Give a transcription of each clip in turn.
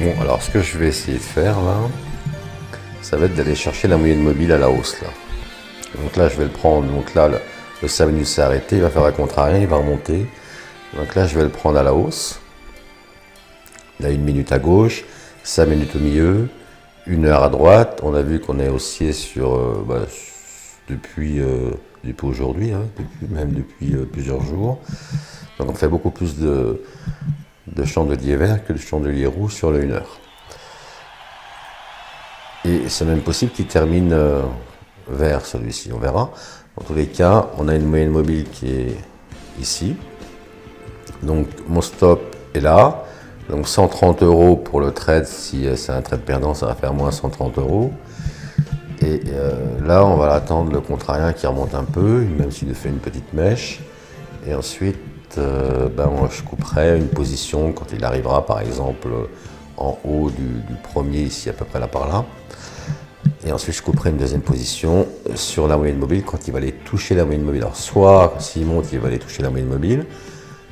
Bon, alors ce que je vais essayer de faire là, ça va être d'aller chercher la moyenne mobile à la hausse là. Donc là je vais le prendre, donc là le 5 minutes s'est arrêté, il va faire un contrarian, il va remonter. Donc là je vais le prendre à la hausse. Là 1 minute à gauche, 5 minutes au milieu, 1 heure à droite. On a vu qu'on est haussier sur depuis aujourd'hui, hein, depuis plusieurs jours. Donc on fait beaucoup plus de chandeliers verts que de chandeliers rouges sur le 1 heure. Et c'est même possible qu'il termine vert celui-ci, on verra. Dans tous les cas, on a une moyenne mobile qui est ici. Donc mon stop est là. Donc 130 € pour le trade, si c'est un trade perdant, ça va faire moins 130 €. Et là, on va attendre le contrarian qui remonte un peu, même s'il fait une petite mèche. Et ensuite, je couperai une position quand il arrivera, par exemple, en haut du premier, ici à peu près là par là. Et ensuite, je couperai une deuxième position sur la moyenne mobile quand il va aller toucher la moyenne mobile. Alors, soit s'il monte, il va aller toucher la moyenne mobile,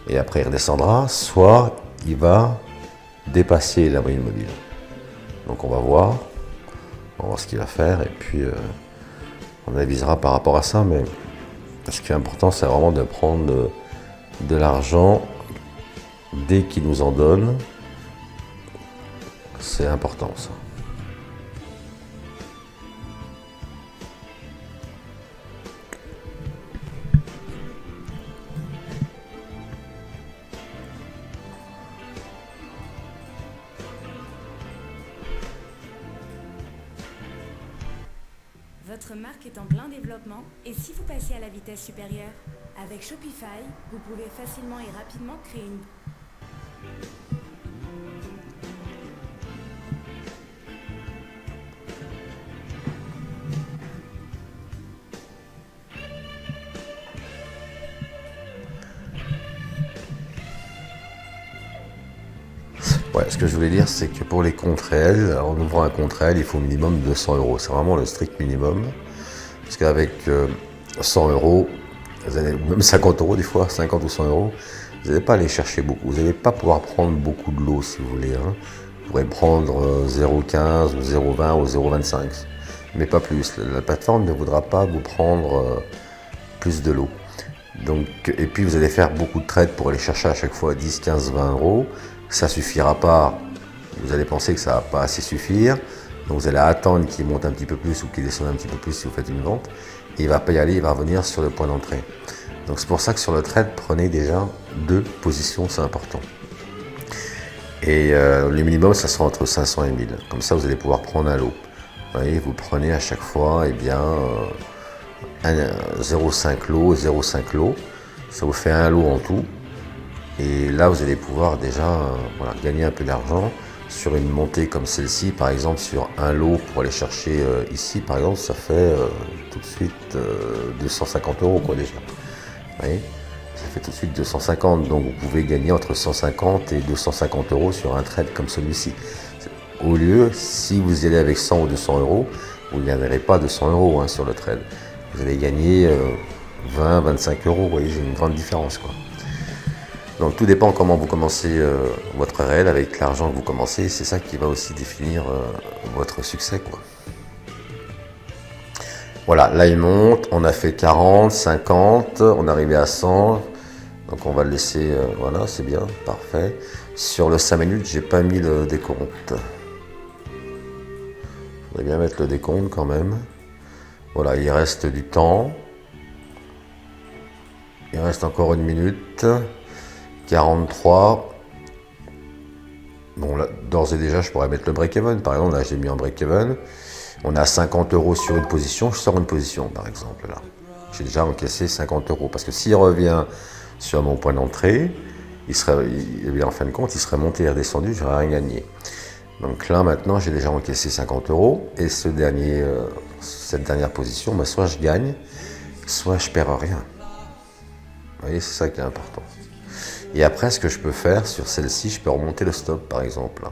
et après il redescendra, soit il va dépasser la moyenne mobile. Donc on va voir ce qu'il va faire, et puis on avisera par rapport à ça. Mais ce qui est important, c'est vraiment de prendre de l'argent dès qu'il nous en donne. C'est important ça. Votre marque est en plein développement et si vous passez à la vitesse supérieure, avec Shopify, vous pouvez facilement et rapidement créer une... Ouais, ce que je voulais dire, c'est que pour les comptes réels, en ouvrant un compte réel, il faut au minimum 200 €. C'est vraiment le strict minimum. Parce qu'avec 100 €, ou même 50 € des fois, 50 ou 100 €, vous n'allez pas aller chercher beaucoup. Vous n'allez pas pouvoir prendre beaucoup de lots si vous voulez. Hein. Vous pourrez prendre 0,15 ou 0,20 ou 0,25. Mais pas plus. La plateforme ne voudra pas vous prendre plus de lots. Donc, et puis vous allez faire beaucoup de trades pour aller chercher à chaque fois 10, 15, 20 €. Ça ne suffira pas, vous allez penser que ça ne va pas assez suffire, donc vous allez attendre qu'il monte un petit peu plus ou qu'il descende un petit peu plus si vous faites une vente, et il ne va pas y aller, il va revenir sur le point d'entrée. Donc c'est pour ça que sur le trade, prenez déjà 2 positions, c'est important. Et le minimum, ça sera entre 500 et 1000, comme ça vous allez pouvoir prendre un lot. Vous voyez, vous prenez à chaque fois 0,5 lot, 0,5 lot, ça vous fait un lot en tout. Et là, vous allez pouvoir déjà gagner un peu d'argent sur une montée comme celle-ci. Par exemple, sur un lot pour aller chercher ici, par exemple, ça fait tout de suite 250 € quoi déjà. Vous voyez, ça fait tout de suite 250. Donc vous pouvez gagner entre 150 et 250 € sur un trade comme celui-ci. Au lieu, si vous y allez avec 100 ou 200 €, vous ne gagnerez pas 200 € sur le trade. Vous allez gagner 20, 25 €. Vous voyez, j'ai une grande différence quoi. Donc tout dépend comment vous commencez votre réel, avec l'argent que vous commencez, c'est ça qui va aussi définir votre succès quoi. Voilà, là il monte, on a fait 40, 50, on est arrivé à 100, donc on va le laisser, voilà, c'est bien, parfait. Sur le 5 minutes, j'ai pas mis le décompte. Il faudrait bien mettre le décompte quand même. Voilà, il reste du temps. Il reste encore 1 minute. 43. Bon, là, d'ores et déjà, je pourrais mettre le break-even. Par exemple, là, j'ai mis en break-even. On a 50 € sur une position. Je sors une position, par exemple, là. J'ai déjà encaissé 50 €. Parce que s'il revient sur mon point d'entrée, en fin de compte, il serait monté et redescendu, j'aurais rien gagné. Donc là, maintenant, j'ai déjà encaissé 50 €. Et cette dernière position, soit je gagne, soit je perds rien. Vous voyez, c'est ça qui est important. Et après, ce que je peux faire sur celle-ci, je peux remonter le stop, par exemple.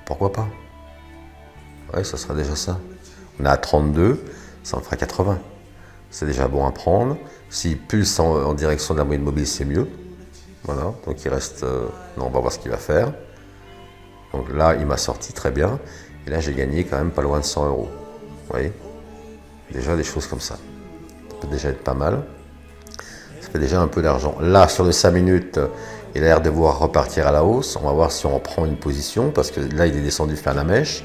Pourquoi pas? Ouais, ça sera déjà ça. On est à 32, ça en fera 80. C'est déjà bon à prendre. S'il pulse en direction de la moyenne mobile, c'est mieux. Voilà, donc il reste... on va voir ce qu'il va faire. Donc là, il m'a sorti très bien. Et là, j'ai gagné quand même pas loin de 100 euros. Vous voyez? Déjà des choses comme ça. Ça peut déjà être pas mal. Ça fait déjà un peu d'argent. Là, sur les 5 minutes, il a l'air de vouloir repartir à la hausse. On va voir si on reprend une position, parce que là, il est descendu faire la mèche.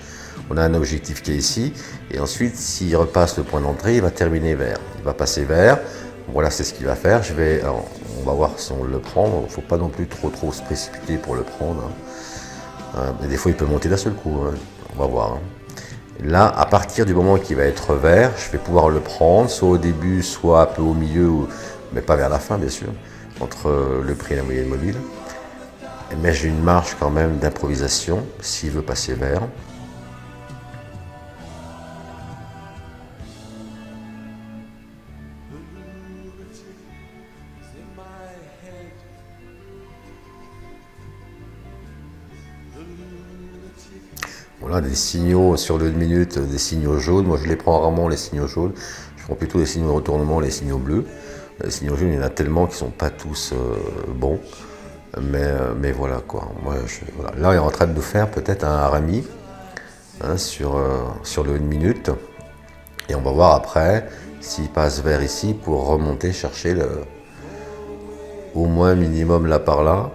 On a un objectif qui est ici. Et ensuite, s'il repasse le point d'entrée, il va terminer vert. Il va passer vert. Voilà, c'est ce qu'il va faire. Alors, on va voir si on le prend. Il ne faut pas non plus trop se précipiter pour le prendre. Mais des fois, il peut monter d'un seul coup. On va voir. Là, à partir du moment qu'il va être vert, je vais pouvoir le prendre, soit au début, soit un peu au milieu, mais pas vers la fin, bien sûr, entre le prix et la moyenne mobile. Mais j'ai une marge quand même d'improvisation, s'il veut passer vert. Voilà, des signaux sur le 1 minute, des signaux jaunes. Moi, je les prends rarement, les signaux jaunes. Je prends plutôt les signaux de retournement, les signaux bleus. Les signaux jaunes, il y en a tellement qui ne sont pas tous bons. Mais voilà, quoi. Moi, voilà. Là, on est en train de nous faire peut-être un harami sur le 1 minute. Et on va voir après s'il passe vers ici pour remonter, chercher au moins minimum là par là.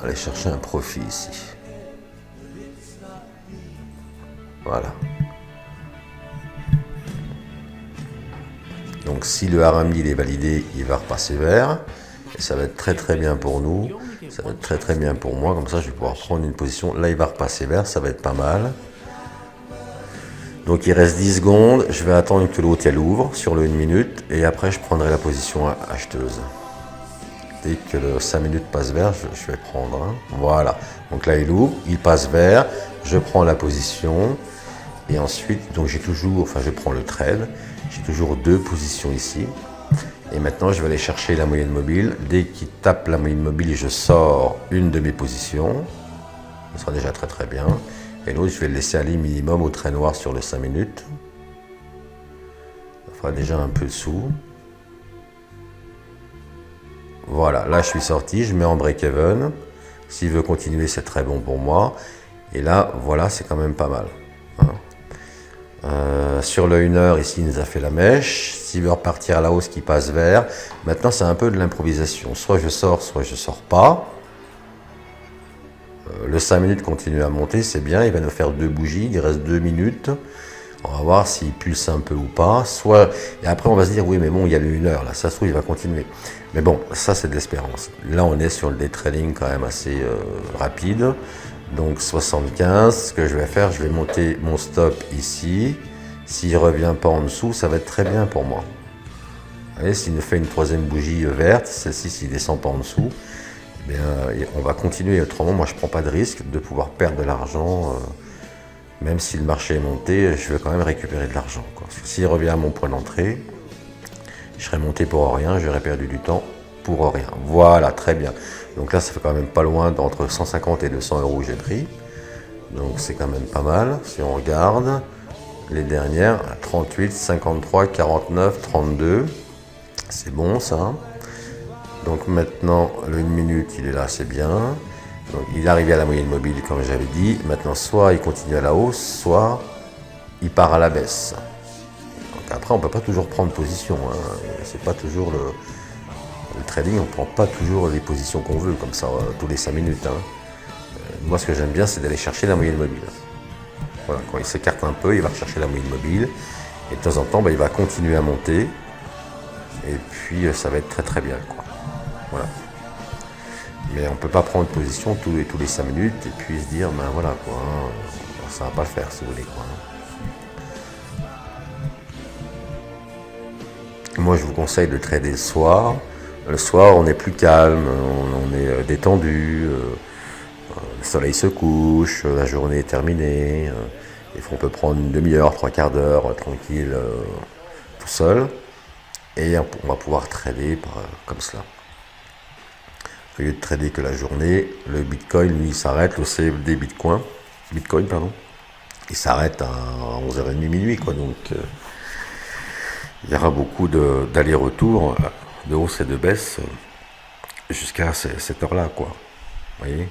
Aller chercher un profit ici. Voilà. Donc si le harami il est validé, il va repasser vert. Et ça va être très très bien pour nous. Ça va être très très bien pour moi. Comme ça, je vais pouvoir prendre une position. Là, il va repasser vert. Ça va être pas mal. Donc il reste 10 secondes. Je vais attendre que l'autre elle ouvre sur le 1 minute. Et après, je prendrai la position acheteuse. Dès que le 5 minutes passe vert, je vais prendre. Voilà. Donc là, il ouvre. Il passe vert. Je prends la position. Et ensuite, donc je prends le trade. J'ai toujours 2 positions ici. Et maintenant, je vais aller chercher la moyenne mobile. Dès qu'il tape la moyenne mobile, je sors une de mes positions. Ce sera déjà très très bien. Et l'autre, je vais le laisser aller minimum au trait noir sur les 5 minutes. Ça fera déjà un peu de sous. Voilà, là je suis sorti, je mets en break-even. S'il veut continuer, c'est très bon pour moi. Et là, voilà, c'est quand même pas mal. Sur le 1 heure, ici, il nous a fait la mèche. S'il veut repartir à la hausse, qui passe vert. Maintenant, c'est un peu de l'improvisation. Soit je sors pas. Le 5 minutes continue à monter, c'est bien. Il va nous faire 2 bougies. Il reste 2 minutes. On va voir s'il pulse un peu ou pas. Et après, on va se dire, oui, mais bon, il y a le 1 heure. Là, ça se trouve, il va continuer. Mais bon, ça, c'est de l'espérance. Là, on est sur le day trading quand même assez rapide. Donc 75, ce que je vais faire, je vais monter mon stop ici. S'il ne revient pas en dessous, ça va être très bien pour moi. Vous voyez, s'il nous fait une 3e bougie verte, celle-ci, s'il ne descend pas en dessous, eh bien, on va continuer. Autrement, moi, je ne prends pas de risque de pouvoir perdre de l'argent. Même si le marché est monté, je vais quand même récupérer de l'argent. S'il revient à mon point d'entrée, je serai monté pour rien, j'aurais perdu du temps pour rien. Voilà, très bien. Donc là, ça fait quand même pas loin d'entre 150 et 200 euros que j'ai pris. Donc c'est quand même pas mal. Si on regarde les dernières, 38, 53, 49, 32. C'est bon ça. Donc maintenant, le 1 minute, il est là, c'est bien. Donc il est arrivé à la moyenne mobile, comme j'avais dit. Maintenant, soit il continue à la hausse, soit il part à la baisse. Donc après, on ne peut pas toujours prendre position. C'est pas toujours le trading, on ne prend pas toujours les positions qu'on veut, comme ça, tous les 5 minutes. Moi, ce que j'aime bien, c'est d'aller chercher la moyenne mobile. Voilà, quand il s'écarte un peu, il va rechercher la moyenne mobile. Et de temps en temps, il va continuer à monter. Et puis, ça va être très très bien. Voilà. Mais on ne peut pas prendre position tous les 5 minutes et puis se dire, ben voilà, ça ne va pas le faire, si vous voulez. Moi, je vous conseille de trader le soir. Le soir, on est plus calme, on est détendu, le soleil se couche, la journée est terminée. Et on peut prendre une demi-heure, 3/4 d'heure, tranquille, tout seul. Et on va pouvoir trader comme cela. Au lieu de trader que la journée, le Bitcoin, lui, il s'arrête, le CFD Bitcoin, il s'arrête à 11h30, minuit, Donc, il y aura beaucoup d'allers-retours, de hausse et de baisse, jusqu'à cette heure-là, Vous voyez ?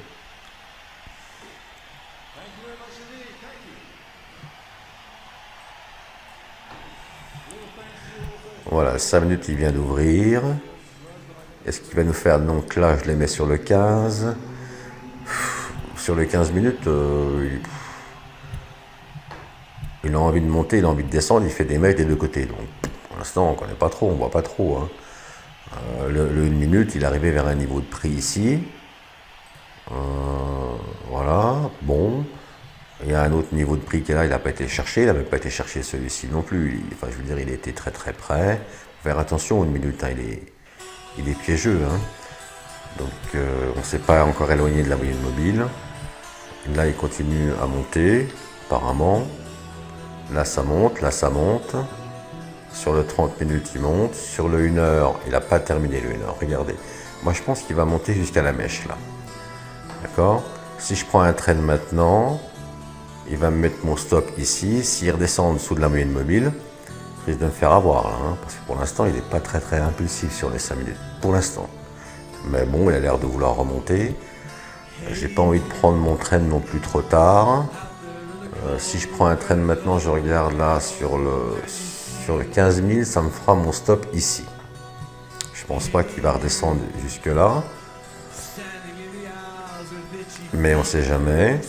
Voilà, 5 minutes, il vient d'ouvrir. Est-ce qu'il va nous faire? Donc là, je les mets sur le 15. Sur les 15 minutes, il a envie de monter, il a envie de descendre, il fait des mèches des deux côtés. Donc pour l'instant, on ne connaît pas trop, on ne voit pas trop. Hein. Le 1 minute, il est arrivé vers un niveau de prix ici. Voilà, bon. Il y a un autre niveau de prix qui est là, il n'a pas été cherché, il n'a même pas été cherché celui-ci non plus. Enfin, je veux dire, il était très très près. Faut faire attention, 1 minute, hein, il est piégeux. Hein. Donc, on ne s'est pas encore éloigné de la moyenne mobile. Là, il continue à monter, apparemment. Là, ça monte, là, ça monte. Sur le 30 minutes, il monte. Sur le 1 heure, il n'a pas terminé le 1 heure. Regardez. Moi, je pense qu'il va monter jusqu'à la mèche, là. D'accord? Si je prends un train maintenant, il va me mettre mon stop ici. S'il redescend en dessous de la moyenne mobile, il risque de me faire avoir, là. Hein, parce que pour l'instant, il n'est pas très, très impulsif sur les 5 minutes. Pour l'instant. Mais bon, il a l'air de vouloir remonter. J'ai pas envie de prendre mon train non plus trop tard. Si je prends un train maintenant, je regarde là sur le 15 000, ça me fera mon stop ici. Je pense pas qu'il va redescendre jusque là. Mais on sait jamais.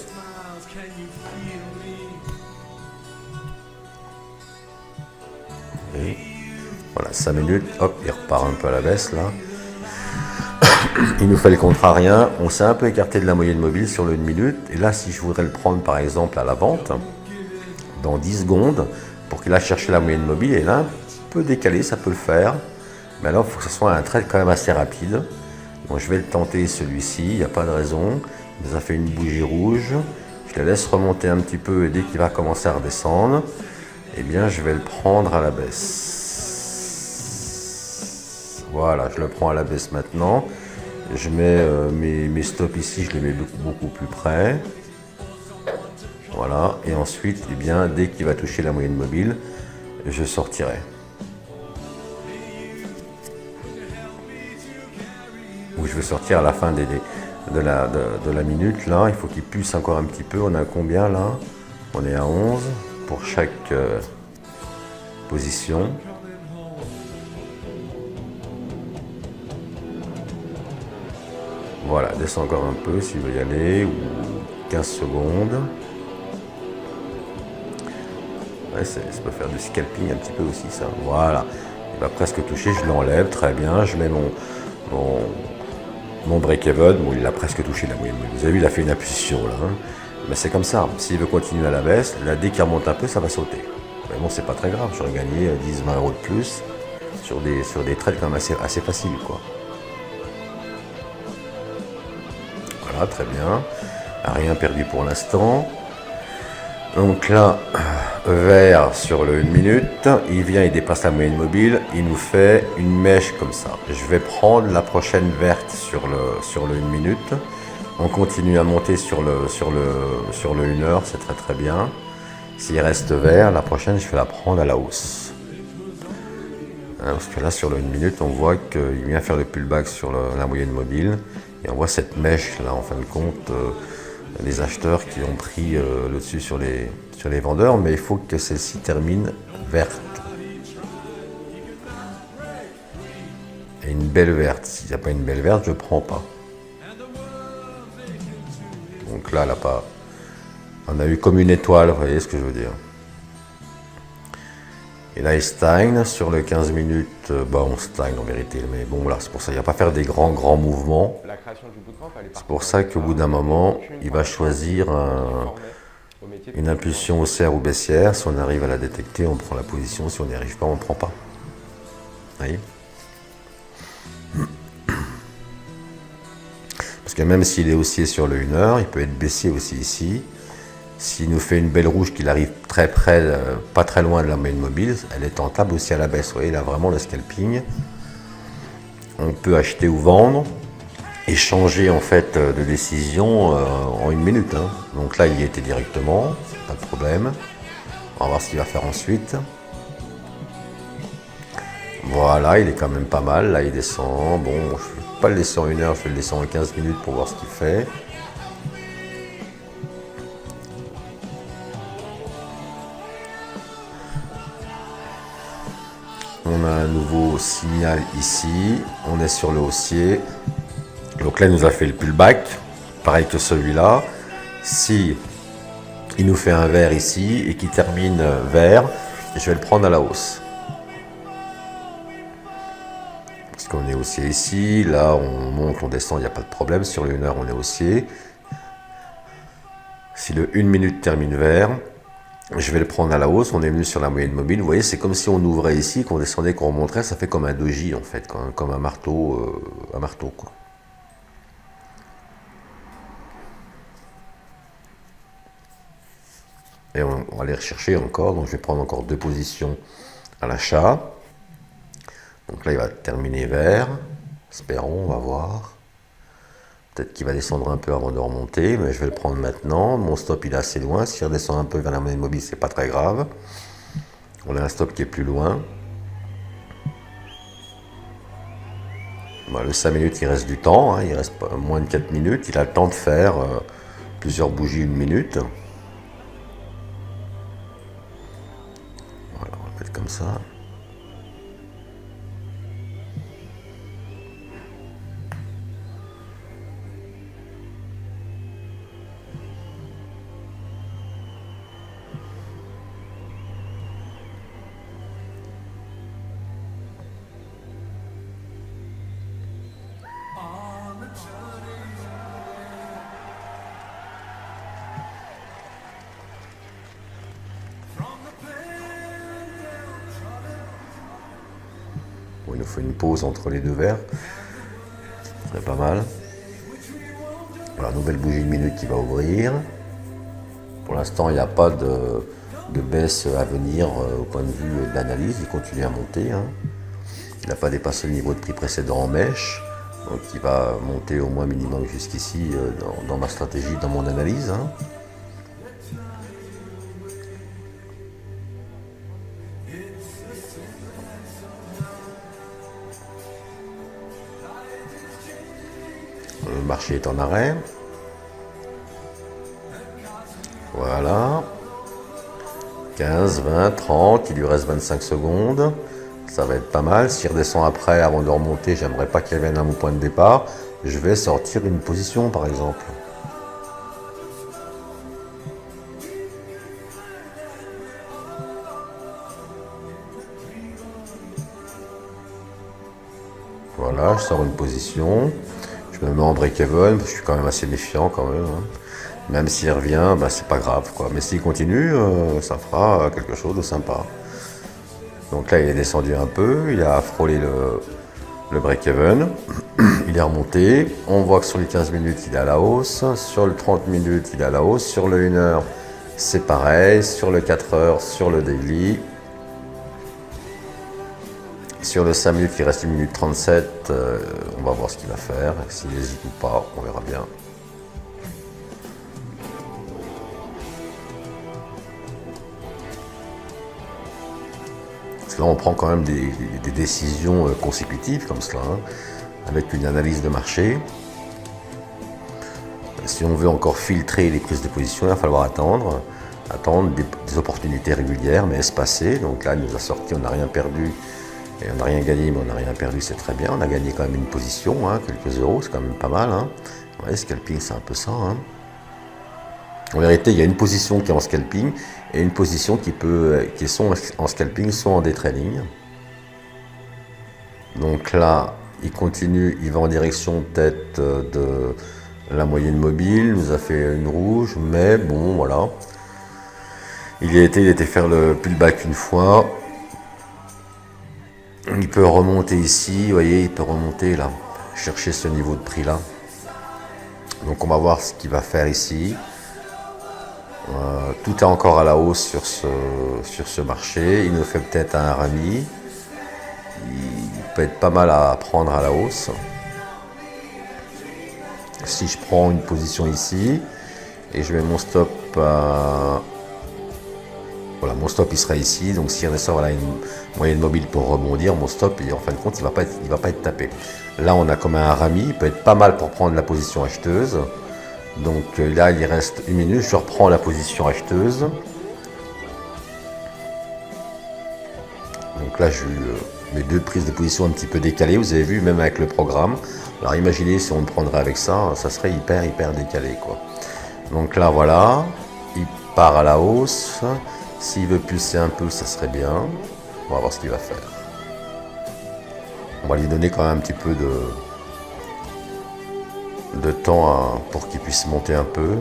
Et voilà, 5 minutes, hop, il repart un peu à la baisse là. Il nous fait le contrarien, on s'est un peu écarté de la moyenne mobile sur le 1 minute. Et là, si je voudrais le prendre par exemple à la vente, dans 10 secondes, pour qu'il aille chercher la moyenne mobile, et là, un peu décalé, ça peut le faire. Mais alors, il faut que ce soit un trade quand même assez rapide. Donc je vais le tenter celui-ci, il n'y a pas de raison. Il nous a fait une bougie rouge. Je le laisse remonter un petit peu et dès qu'il va commencer à redescendre, eh bien je vais le prendre à la baisse. Voilà, je le prends à la baisse maintenant. Je mets mes stops ici, je les mets beaucoup plus près. Voilà, et ensuite, eh bien, dès qu'il va toucher la moyenne mobile, je sortirai. Ou je vais sortir à la fin de la minute. Là, il faut qu'il pulse encore un petit peu. On a combien là? On est à 11 pour chaque position. Voilà, descend encore un peu s'il veut y aller, ou 15 secondes. Ouais, ça peut faire du scalping un petit peu aussi ça. Voilà, il va presque toucher, je l'enlève, très bien. Je mets mon break-even, bon il a presque touché la moyenne. Vous avez vu, il a fait une impulsion là. Hein. Mais c'est comme ça, s'il veut continuer à la baisse, là dès qu'il remonte un peu, ça va sauter. Mais bon, c'est pas très grave, j'aurais gagné 10-20 euros de plus sur des trades quand même assez faciles quoi. Voilà, très bien. Rien perdu pour l'instant. Donc là, vert sur le 1 minute, il vient, il dépasse la moyenne mobile, il nous fait une mèche comme ça. Je vais prendre la prochaine verte sur le 1 minute. On continue à monter sur le 1 heure, c'est très très bien. S'il reste vert, la prochaine, je vais la prendre à la hausse. Hein, parce que là, sur le 1 minute, on voit qu'il vient faire le pullback sur la moyenne mobile. Et on voit cette mèche là, en fin de compte, les acheteurs qui ont pris le dessus sur les vendeurs, mais il faut que celle-ci termine verte. Et une belle verte. S'il n'y a pas une belle verte, je ne prends pas. Donc là, on a eu comme une étoile, vous voyez ce que je veux dire. Et là, il stagne sur le 15 minutes. On stagne en vérité, mais bon, là, c'est pour ça. Il ne va pas faire des grands mouvements. C'est pour ça qu'au bout d'un moment, il va choisir une impulsion haussière ou baissière. Si on arrive à la détecter, on prend la position. Si on n'y arrive pas, on ne prend pas. Vous voyez ? Parce que même s'il est haussier sur le 1 heure, il peut être baissier aussi ici. S'il nous fait une belle rouge qu'il arrive très près, pas très loin de la moyenne mobile, elle est tentable aussi à la baisse. Vous voyez, là vraiment le scalping. On peut acheter ou vendre et changer en fait de décision en 1 minute. Hein. Donc là, il y était directement, pas de problème. On va voir ce qu'il va faire ensuite. Voilà, il est quand même pas mal. Là, il descend. Bon, je ne vais pas le laisser en 1 heure, je vais le laisser en 15 minutes pour voir ce qu'il fait. On on a un nouveau signal ici, on est sur le haussier. Donc là, il nous a fait le pullback, pareil que celui-là. Si il nous fait un vert ici et qu'il termine vert, je vais le prendre à la hausse. Parce qu'on est haussier ici, là on monte, on descend, il n'y a pas de problème. Sur le 1 heure, on est haussier. Si le 1 minute termine vert, je vais le prendre à la hausse. On est venu sur la moyenne mobile. Vous voyez, c'est comme si on ouvrait ici, qu'on descendait, qu'on remonterait. Ça fait comme un doji en fait, comme un marteau quoi. Et on va aller rechercher encore. Donc je vais prendre encore 2 positions à l'achat. Donc là, il va terminer vert. Espérons, on va voir. Peut-être qu'il va descendre un peu avant de remonter, mais je vais le prendre maintenant. Mon stop, il est assez loin. S'il redescend un peu vers la moyenne mobile, c'est pas très grave. On a un stop qui est plus loin. Bon, le 5 minutes, il reste du temps. Hein. Il reste moins de 4 minutes. Il a le temps de faire plusieurs bougies 1 minute. Voilà, on va le mettre comme ça. Bon, il nous faut une pause entre les deux verres. C'est pas mal. Voilà, nouvelle bougie 1 minute qui va ouvrir. Pour l'instant, il n'y a pas de baisse à venir au point de vue de l'analyse. Il continue à monter. Hein. Il n'a pas dépassé le niveau de prix précédent en mèche. Donc il va monter au moins minimum jusqu'ici dans ma stratégie, dans mon analyse. Hein. Le marché est en arrêt. Voilà. 15, 20, 30, il lui reste 25 secondes. Ça va être pas mal. S'il redescend après, avant de remonter, j'aimerais pas qu'il revienne à mon point de départ. Je vais sortir une position, par exemple. Voilà, je sors une position. Je me mets en break-even, je suis quand même assez méfiant quand même. Hein. Même s'il revient, bah, c'est pas grave, quoi. Mais s'il continue, ça fera quelque chose de sympa. Donc là, il est descendu un peu, il a frôlé le break-even, il est remonté. On voit que sur les 15 minutes, il est à la hausse. Sur le 30 minutes, il est à la hausse. Sur le 1 heure, c'est pareil. Sur le 4 heures, sur le daily. Sur le 5 minutes, il reste 1 minute 37. On va voir ce qu'il va faire. S'il hésite ou pas, on verra bien. Parce que là, on prend quand même des décisions consécutives comme cela, hein, avec une analyse de marché. Si on veut encore filtrer les prises de position, il va falloir attendre des opportunités régulières, mais espacées. Donc là, il nous a sorti, on n'a rien perdu. Et on n'a rien gagné, mais on n'a rien perdu, c'est très bien. On a gagné quand même une position, hein, quelques euros, c'est quand même pas mal. Hein. Ouais, scalping, c'est un peu ça. Hein. En vérité, il y a une position qui est en scalping et une position qui sont en scalping, soit en day trading. Donc là, il continue, il va en direction peut-être de la moyenne mobile. Il nous a fait une rouge, mais bon, voilà. Il était faire le pullback une fois. Il peut remonter ici, vous voyez, il peut remonter là, chercher ce niveau de prix là. Donc on va voir ce qu'il va faire ici. Tout est encore à la hausse sur ce marché. Il nous fait peut-être un rami. Il peut être pas mal à prendre à la hausse. Si je prends une position ici et je mets mon stop à... Voilà, mon stop il sera ici, donc si on sort voilà, une moyenne mobile pour rebondir, mon stop, en fin de compte, il va pas être tapé. Là, on a comme un rami, il peut être pas mal pour prendre la position acheteuse. Donc là, il reste 1 minute, je reprends la position acheteuse. Donc là, mes deux prises de position un petit peu décalées, vous avez vu, même avec le programme. Alors imaginez si on le prendrait avec ça, ça serait hyper décalé quoi. Donc là voilà, il part à la hausse. S'il veut pulser un peu, ça serait bien. On va voir ce qu'il va faire. On va lui donner quand même un petit peu de temps pour qu'il puisse monter un peu.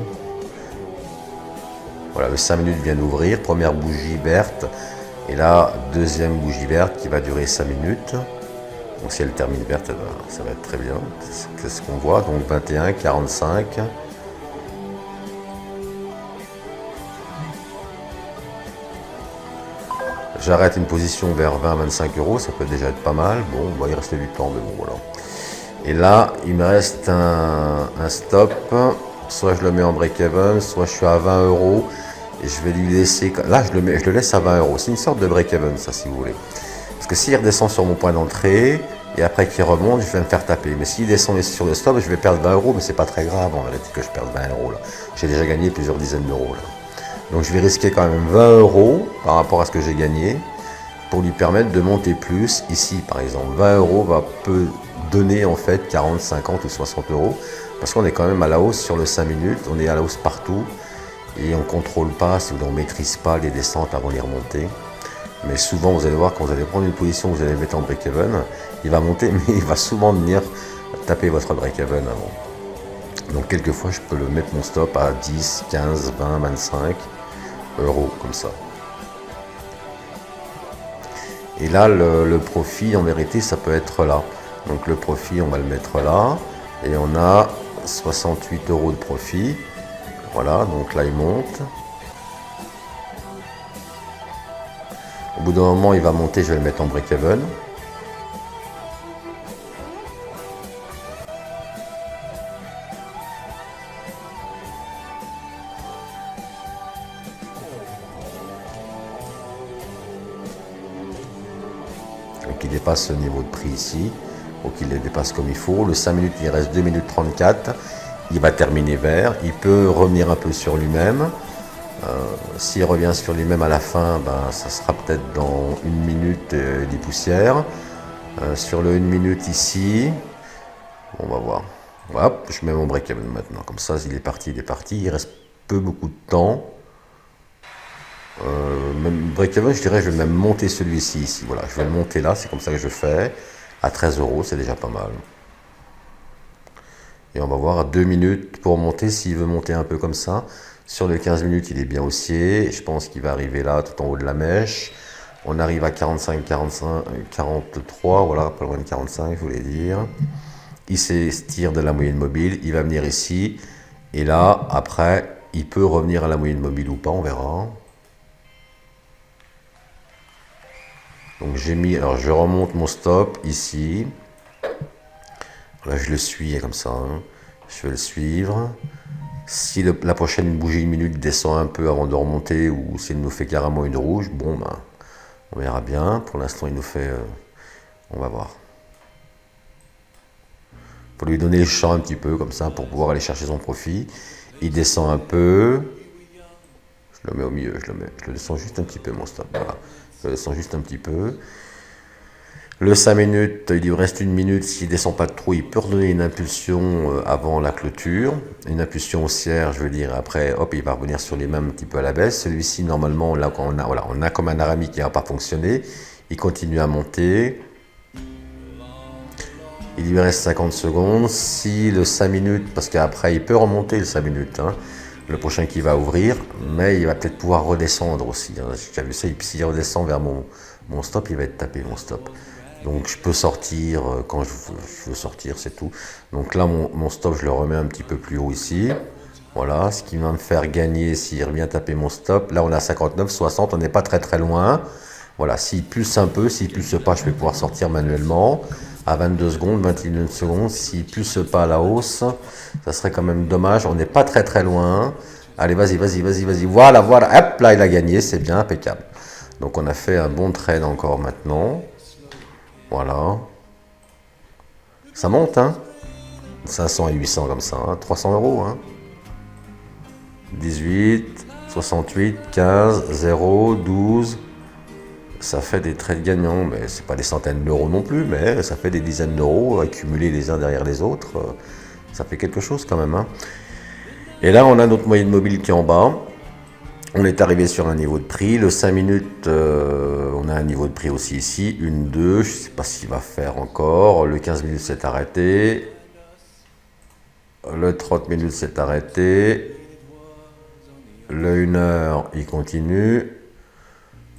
Voilà, le 5 minutes vient d'ouvrir, première bougie verte. Et là, deuxième bougie verte qui va durer 5 minutes. Donc si elle termine verte, ça va être très bien. C'est ce qu'on voit. Donc 21, 45. J'arrête une position vers 20-25 euros, ça peut déjà être pas mal. Bon, il reste du temps, mais bon voilà. Et là, il me reste un stop. Soit je le mets en break-even, soit je suis à 20 euros. Et je vais lui laisser. Là, je le laisse à 20 euros. C'est une sorte de break-even, ça, si vous voulez. Parce que s'il redescend sur mon point d'entrée, et après qu'il remonte, je vais me faire taper. Mais s'il descend sur le stop, je vais perdre 20 euros, mais c'est pas très grave en réalité que je perde 20 euros là. J'ai déjà gagné plusieurs dizaines d'euros là. Donc je vais risquer quand même 20 euros par rapport à ce que j'ai gagné pour lui permettre de monter plus. Ici, par exemple, 20 euros peut donner en fait 40, 50 ou 60 euros parce qu'on est quand même à la hausse sur le 5 minutes. On est à la hausse partout et on ne contrôle pas, on ne maîtrise pas les descentes avant les remontées. Mais souvent, vous allez voir, quand vous allez prendre une position, vous allez mettre en break-even, il va monter, mais il va souvent venir taper votre break-even avant. Donc, quelquefois, je peux le mettre mon stop à 10, 15, 20, 25 euros, comme ça. Et là, le profit, en vérité, ça peut être là. Donc, le profit, on va le mettre là. Et on a 68 euros de profit. Voilà, donc là, il monte. Au bout d'un moment, il va monter, je vais le mettre en break-even. Donc il dépasse ce niveau de prix ici. Faut qu'il les dépasse comme il faut. Le 5 minutes, il reste 2 minutes 34. Il va terminer vert. Il peut revenir un peu sur lui-même. S'il revient sur lui-même à la fin, ça sera peut-être dans 1 minute et 10 poussières. Sur le 1 minute ici, on va voir. Hop, je mets mon break-even maintenant. Comme ça, il est parti, Il reste beaucoup de temps. Même break-even, je dirais, je vais même monter celui-ci ici. Voilà, je vais le monter là, c'est comme ça que je fais. À 13 euros, c'est déjà pas mal. Et on va voir à 2 minutes pour monter, s'il veut monter un peu comme ça. Sur les 15 minutes, il est bien haussier. Je pense qu'il va arriver là, tout en haut de la mèche. On arrive à 45, 45, 43, voilà, pas loin de 45, je voulais dire. Il s'étire de la moyenne mobile. Il va venir ici. Et là, après, il peut revenir à la moyenne mobile ou pas, on verra. Donc j'ai mis, alors je remonte mon stop ici. Là, je le suis comme ça. Je vais le suivre. Si la prochaine bougie 1 minute descend un peu avant de remonter ou s'il nous fait carrément une rouge, bon, on verra bien. Pour l'instant, il nous fait... on va voir. Pour lui donner le champ un petit peu, comme ça, pour pouvoir aller chercher son profit. Il descend un peu. Je le mets au milieu, je le descends juste un petit peu, mon stop. Voilà. Je le descends juste un petit peu. Le 5 minutes, il lui reste 1 minute. S'il ne descend pas trop, il peut redonner une impulsion avant la clôture. Une impulsion haussière, je veux dire. Après, hop, il va revenir sur les mêmes un petit peu à la baisse. Celui-ci, normalement, là, on a comme un Arami qui n'a pas fonctionné. Il continue à monter. Il lui reste 50 secondes. Si le 5 minutes, parce qu'après, il peut remonter le 5 minutes. Le prochain qui va ouvrir, mais il va peut-être pouvoir redescendre aussi. J'ai déjà vu ça. Et puis s'il redescend vers mon stop, il va être tapé, mon stop. Donc je peux sortir quand je veux sortir, c'est tout. Donc là, mon stop, je le remets un petit peu plus haut ici. Voilà, ce qui va me faire gagner s'il revient taper mon stop. Là, on a 59, 60, on n'est pas très loin. Voilà, s'il pulse un peu, s'il pulse pas, je vais pouvoir sortir manuellement. À 22 secondes, 21 secondes, s'il pulse pas à la hausse, ça serait quand même dommage. On n'est pas très loin. Allez, vas-y. Voilà. Hop, là, il a gagné, c'est bien, impeccable. Donc on a fait un bon trade encore maintenant. Voilà. Ça monte, 500 et 800 comme ça, 300 euros, 18, 68, 15, 0, 12, ça fait des trades gagnants, mais c'est pas des centaines d'euros non plus, mais ça fait des dizaines d'euros accumulés les uns derrière les autres. Ça fait quelque chose quand même, hein. Et là, on a notre moyenne mobile qui est en bas. On est arrivé sur un niveau de prix. Le 5 minutes, on a un niveau de prix aussi ici. 1, 2, je ne sais pas s'il va faire encore. Le 15 minutes s'est arrêté. Le 30 minutes s'est arrêté. Le 1 heure, il continue.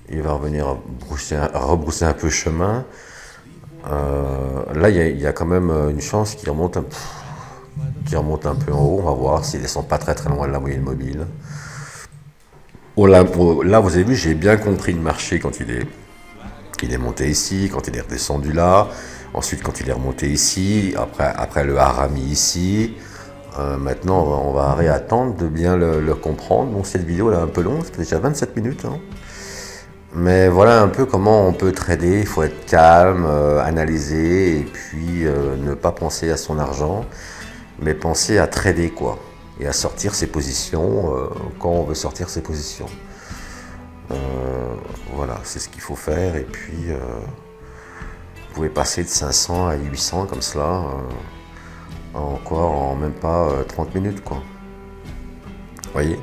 Il va revenir rebrousser un peu chemin. Là, il y a quand même une chance qu'il remonte un peu en haut. On va voir s'il descend pas très loin de la moyenne mobile. Oh, là, vous avez vu, j'ai bien compris le marché quand il est monté ici, quand il est redescendu là, ensuite quand il est remonté ici, après le harami ici. Maintenant, on va réattendre de bien le comprendre. Bon, cette vidéo elle est un peu longue, c'est déjà 27 minutes. Hein. Mais voilà un peu comment on peut trader. Il faut être calme, analyser et puis ne pas penser à son argent, mais penser à trader quoi. Et à sortir ses positions quand on veut sortir ses positions. Voilà, c'est ce qu'il faut faire. Et puis, vous pouvez passer de 500 à 800 comme cela, en même pas 30 minutes, quoi. Voyez.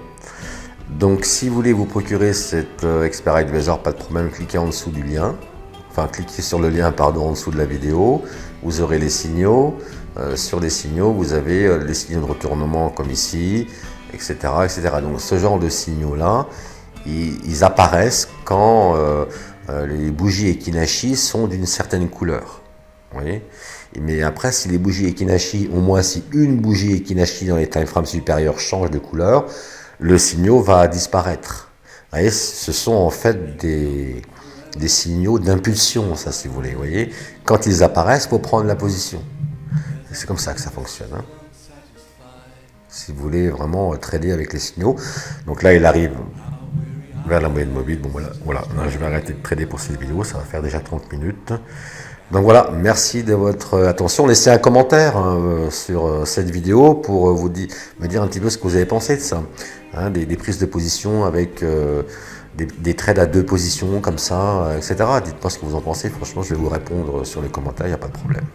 Donc, si vous voulez vous procurer cet Expert Advisor, pas de problème, cliquez en dessous du lien. Enfin, cliquez sur le lien, pardon, en dessous de la vidéo. Vous aurez les signaux. Sur les signaux, vous avez les signaux de retournement comme ici, etc., etc. Donc ce genre de signaux-là, ils apparaissent quand les bougies Ekinashi sont d'une certaine couleur. Vous voyez. Mais après, si les bougies Ekinashi, au moins si une bougie Ekinashi dans les time frames supérieurs change de couleur, le signal va disparaître. Vous voyez, ce sont en fait des signaux d'impulsion, ça si vous voulez. Vous voyez. Quand ils apparaissent, il faut prendre la position. C'est comme ça que ça fonctionne. Hein. Si vous voulez vraiment trader avec les signaux. Donc là, il arrive vers la moyenne mobile. Bon, voilà. Là, je vais arrêter de trader pour cette vidéo. Ça va faire déjà 30 minutes. Donc voilà, merci de votre attention. Laissez un commentaire sur cette vidéo pour me dire un petit peu ce que vous avez pensé de ça. Hein, des prises de position avec des trades à 2 positions comme ça, etc. Dites-moi ce que vous en pensez. Franchement, je vais vous répondre sur les commentaires, il n'y a pas de problème.